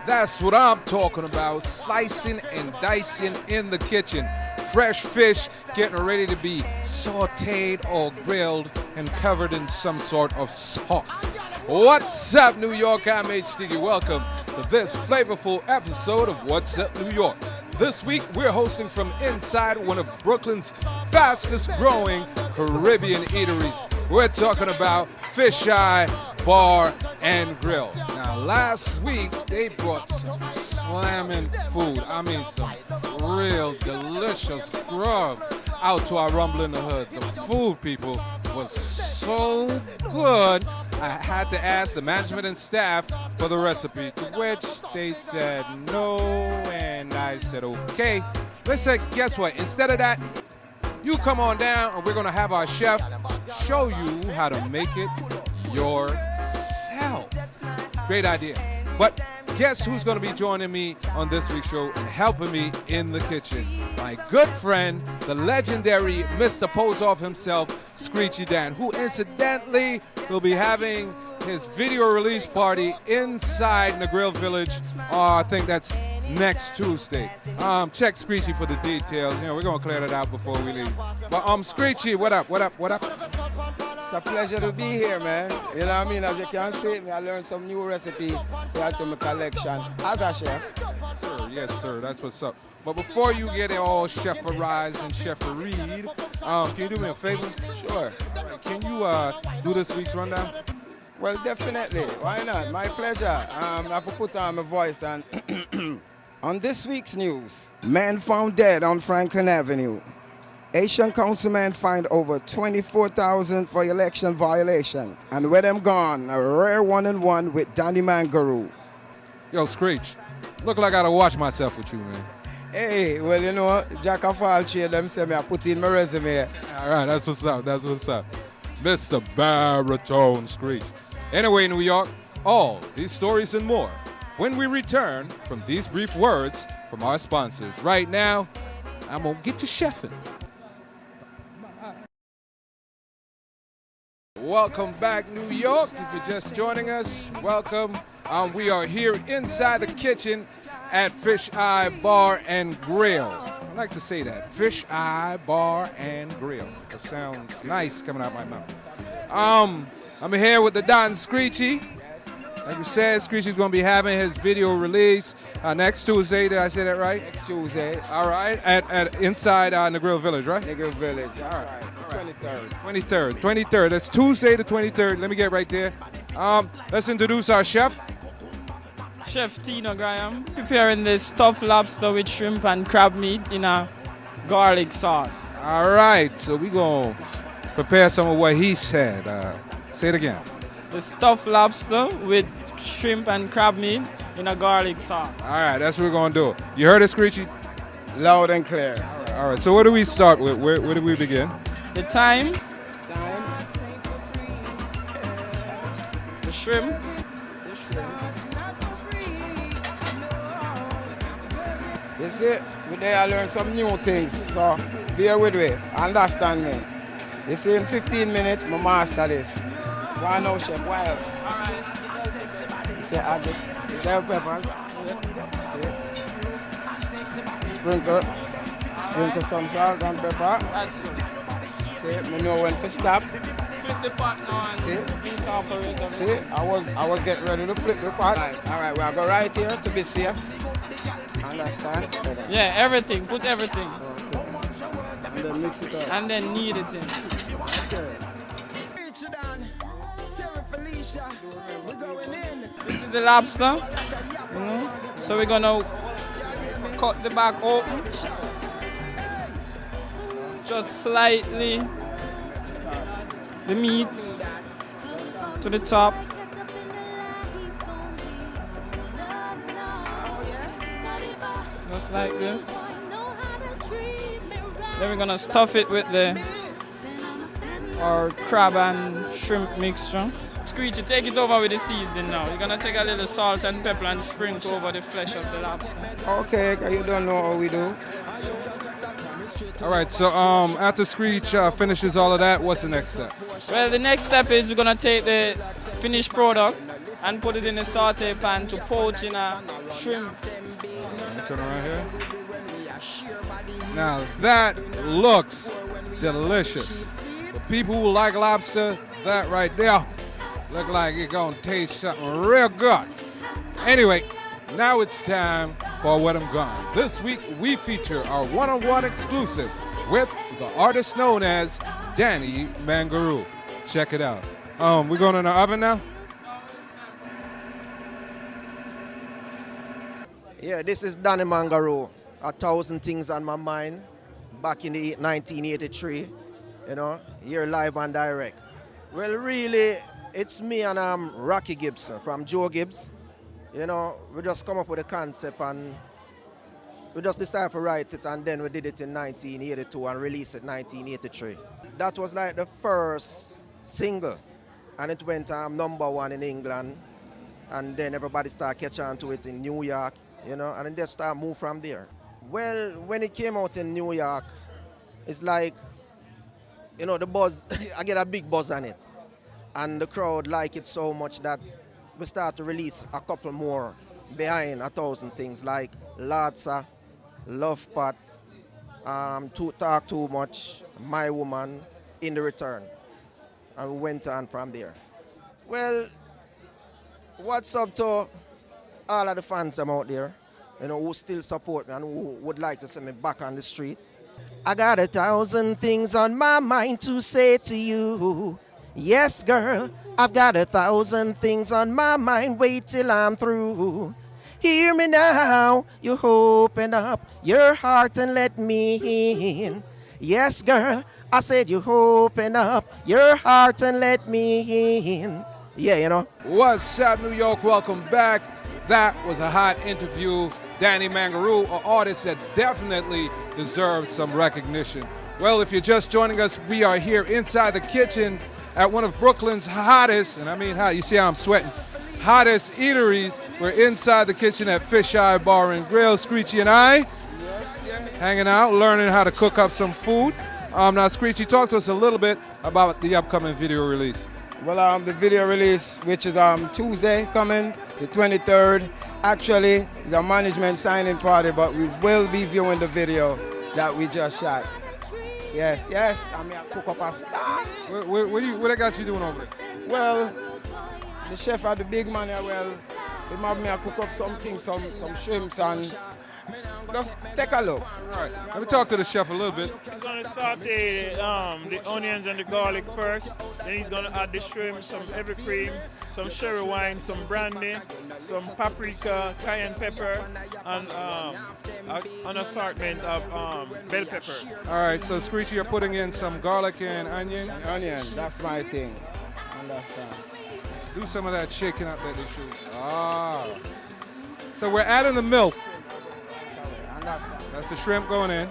That's what I'm talking about. Slicing and dicing in the kitchen. Fresh fish getting ready to be sauteed or grilled and covered in some sort of sauce. What's up, New York? I'm H-Diggy. Welcome to this flavorful episode of What's Up, New York. This week, we're hosting from inside one of Brooklyn's fastest growing Caribbean eateries. We're talking about Fish Eye Bar and Grill. Now, last week, they brought some slamming food. I mean, some real delicious grub out to our Rumble in the Hood. The food, people, was so good. I had to ask the management and staff for the recipe, to which they said no, and I said okay. They said, guess what? Instead of that, you come on down and we're gonna have our chef show you how to make it yourself. Great idea. But guess who's gonna be joining me on this week's show and helping me in the kitchen? My good friend, the legendary Mr. Pose-Off himself, Screechy Dan, who incidentally will be having his video release party inside Negril Village. I think that's next Tuesday. Check Screechy for the details. You know, we're gonna clear that out before we leave. But Screechy, what up? It's a pleasure to be here, man. You know what I mean? As you can see, I learned some new recipe to add to my collection as a chef. Sir, yes, sir. That's what's up. But before you get it all cheferized and cheferied, can you do me a favor? Sure. Can you do this week's rundown? Well, definitely. Why not? My pleasure. I have to put on my voice. And on this week's news, man found dead on Franklin Avenue. Asian councilman fined over $24,000 for election violation. And with them gone, a rare one-on-one with Danny Mangaroo. Yo, Screech, look like I gotta watch myself with you, man. Hey, well, you know, Jack of all trades, them say me I put in my resume. All right, that's what's up. Mr. Baritone Screech. Anyway, New York, all these stories and more when we return from these brief words from our sponsors. Right now, I'm gonna get to chefing. Welcome back, New York. If you're just joining us, welcome. We are here inside the kitchen at Fish Eye Bar and Grill. I like to say that, Fish Eye Bar and Grill. That sounds nice coming out my mouth. I'm here with the Don Screechy. Like we said, Screechy's going to be having his video release next Tuesday. Did I say that right? Next Tuesday. All right, at inside Negril Village, right? Negril Village. All right. 23rd. That's Tuesday the 23rd. Let me get right there. Let's introduce our chef. Chef Tina Graham preparing this stuffed lobster with shrimp and crab meat in a garlic sauce. All right, so we're going to prepare some of what he said. Say it again. The stuffed lobster with shrimp and crab meat in a garlic sauce. All right, that's what we're going to do. You heard it, Screechy? Loud and clear. All right, so where do we start with? Where do we begin? The thyme. The shrimp. You see, today I learned some new things, so bear with me, understand me. You see, in 15 minutes, I master this. Why no, chef? What else? All right. You see, add the bell peppers. Sprinkle some salt and pepper. That's good. See, I know when to stop. Flip the pot now and See? incorporate them. See, I was getting ready to flip the pot. All right, we'll go right here to be safe. Understand? Yeah, everything. Put everything. Okay. And then mix it up. And then knead it in. Okay. This is the lobster. So we're gonna cut the back open. Just slightly. The meat to the top. Just like this. Then we're gonna stuff it with our crab and shrimp mixture. Screechy, take it over with the seasoning now. You're gonna take a little salt and pepper and sprinkle over the flesh of the lobster. Okay, 'cause you don't know how we do. All right, so after Screech finishes all of that, what's the next step? Well, the next step is we're gonna take the finished product and put it in a saute pan to poach in a shrimp. Turn around here. Now that looks delicious. The people who like lobster, that right there, look like it's gonna taste something real good. Anyway, now it's time for What I'm Gone. This week we feature our one-on-one exclusive with the artist known as Danny Mangaroo. Check it out. We're going in the oven now? Yeah, this is Danny Mangaroo. 1,000 Things on My Mind. Back in the 1983, here live and direct. Well, really, it's me and Rocky Gibson from Joe Gibbs. We just come up with a concept and we just decided to write it, and then we did it in 1982 and released it in 1983. That was like the first single, and it went #1 in England, and then everybody started catching on to it in New York, and then they started move from there. Well, when it came out in New York, it's like, the buzz, I get a big buzz on it, and the crowd like it so much that we start to release a couple more behind 1,000 Things, like Latsa, Love Pot, Talk Too Much, My Woman, In the Return. And we went on from there. Well, what's up to all of the fans out there, who still support me and who would like to see me back on the street. I got 1,000 things on my mind to say to you. Yes, girl, I've got 1,000 things on my mind. Wait till I'm through. Hear me now, you open up your heart and let me in. Yes, girl, I said you open up your heart and let me in. Yeah, What's up, New York? Welcome back. That was a hot interview. Danny Mangaroo, an artist that definitely deserves some recognition. Well, if you're just joining us, we are here inside the kitchen at one of Brooklyn's hottest, and I mean hot, you see how I'm sweating, hottest eateries. We're inside the kitchen at Fisheye Bar and Grill. Screechy and I hanging out, learning how to cook up some food. Now, Screechy, talk to us a little bit about the upcoming video release. Well, the video release, which is Tuesday coming, the 23rd, actually is a management signing party, but we will be viewing the video that we just shot. Yes, I mean, I cook up a star. What that got you doing over there? Well, the chef at the big man here, he have me cook up something, some shrimps, and just take a look. All right, let me talk to the chef a little bit. He's going to saute the onions and the garlic first. Then he's going to add the shrimp, some heavy cream, some sherry wine, some brandy, some paprika, cayenne pepper, and an assortment of bell peppers. All right, so Screechy, you're putting in some garlic and onion. Onion, that's my thing. Understand. Do some of that shaking up that they shoot. Ah. So we're adding the milk. That's the shrimp going in.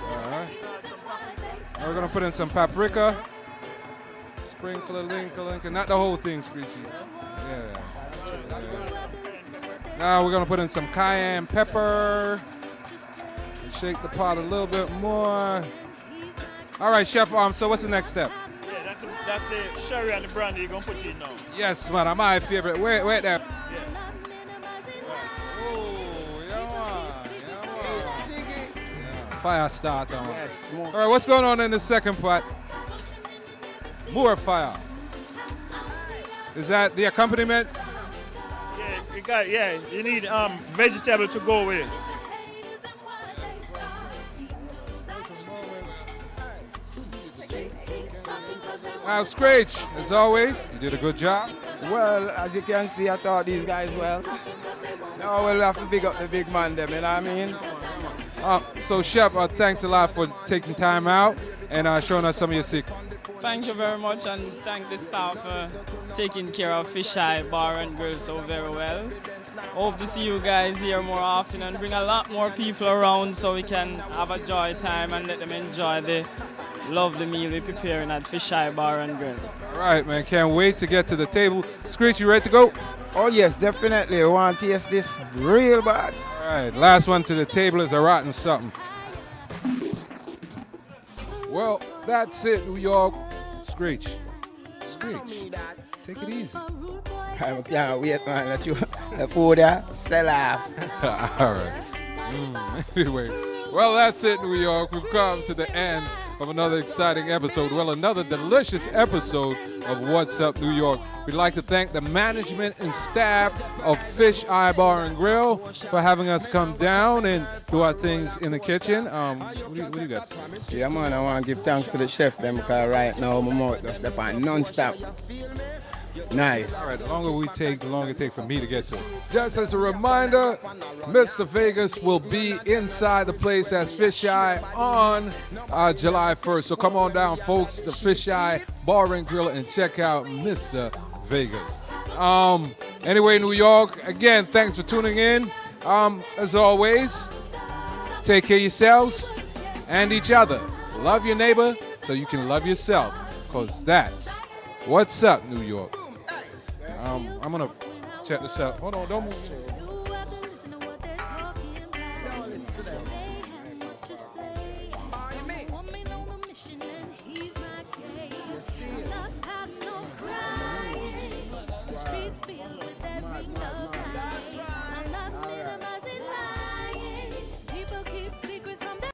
All right. Now we're gonna put in some paprika. Sprinkle a link, not the whole thing, Screechy. Yeah. Now we're gonna put in some cayenne pepper. And shake the pot a little bit more. All right, chef. So what's the next step? Yeah, that's the sherry and the brandy you're gonna put in now. Yes, man. My favorite. Wait there. Yeah. Fire starter. Yes, All right, what's going on in the second pot? More fire. Is that the accompaniment? Yeah, you need vegetable to go with it. Now, Screech, as always, you did a good job. Well, as you can see, I taught these guys well. Now we'll have to big up the big man them, you know what I mean? So, Chef, thanks a lot for taking time out and showing us some of your secrets. Thank you very much, and thank the staff for taking care of Fisheye Bar and Grill so very well. Hope to see you guys here more often and bring a lot more people around so we can have a joy time and let them enjoy the lovely meal we're preparing at Fisheye Bar and Grill. All right, man. Can't wait to get to the table. Screech, you ready to go? Oh, yes, definitely. I want to taste this real bad. All right, last one to the table is a rotten something. Well, that's it, New York. Screech. Take it easy. I can't wait, man. Let you the food sell off. All right. Anyway, well, that's it, New York. We've come to the end of another exciting episode. Well, another delicious episode of What's Up, New York. We'd like to thank the management and staff of Fish Eye Bar and Grill for having us come down and do our things in the kitchen. What do you got to say? Yeah, man, I want to give thanks to the chef, them, because right now my mouth just step on non-stop. Nice. All right, the longer we take, the longer it takes for me to get to it. Just as a reminder, Mr. Vegas will be inside the place at Fish Eye on July 1st. So come on down, folks, the Fish Eye Bar and Grill, and check out Mr. Vegas. Anyway, New York, again, thanks for tuning in. As always, take care of yourselves and each other. Love your neighbor so you can love yourself, because that's What's Up, New York. I'm going to check this out. Hold on, don't move. Streets filled with every love.